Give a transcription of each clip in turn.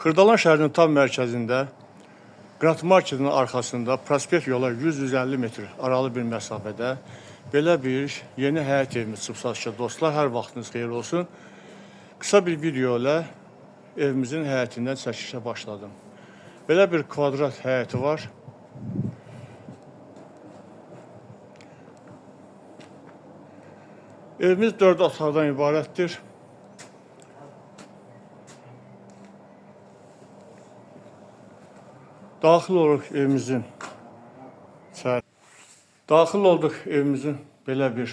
Xırdalan şəhərinin tam mərkəzində, Qrat Marketinin arxasında prospekt yola 100-150 metr aralı bir məsafədə belə bir yeni həyət evimiz çıxıb satışa. Dostlar, hər vaxtınız xeyir olsun. Qısa bir video ilə evimizin həyətindən çəkişə başladım. Belə bir kvadrat həyəti var. Evimiz 4 otaqdan ibarətdir. Daxil olduq evimizin belə bir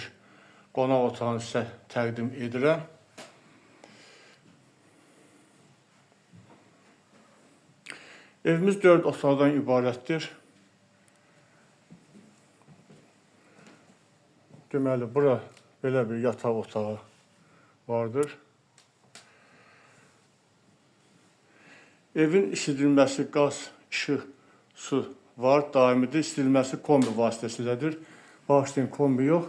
qonaq otağını sizə təqdim edirəm. Evimiz 4 otaqdan ibarətdir. Deməli, bura belə bir yataq otağı vardır. Evin isidilməsi, qaz, işıq, su var, daimidir. İstilməsi kombi vasitəsilədir. Bağışlayın, kombi yox,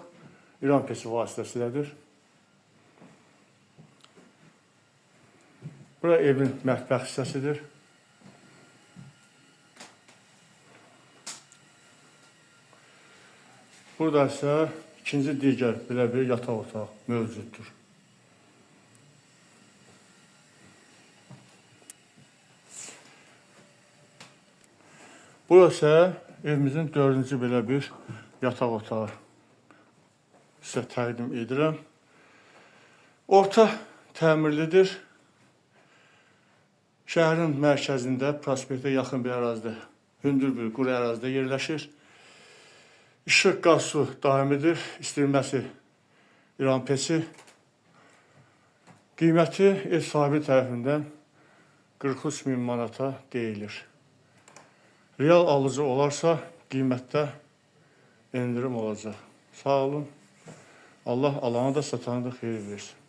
İran pesi vasitəsilədir. Bura evin mətbəx hissəsidir. Burada isə ikinci digər belə bir yataq otağı mövcuddur. Burası evimizin 4-cü belə bir yataq otağı sizə təqdim edirəm. Orta təmirlidir. Şəhərin mərkəzində, prospektə yaxın bir ərazidə, hündür bir quru ərazidə yerləşir. İşıq, qaz, su daimidir. İstilməsi İran pesi. Qiyməti ev sahibi tərəfindən 43 min manata deyilir. Real alıcı olarsa qiymətdə endirim olacaq. Sağ olun. Allah alanı da satanı da xeyir versin.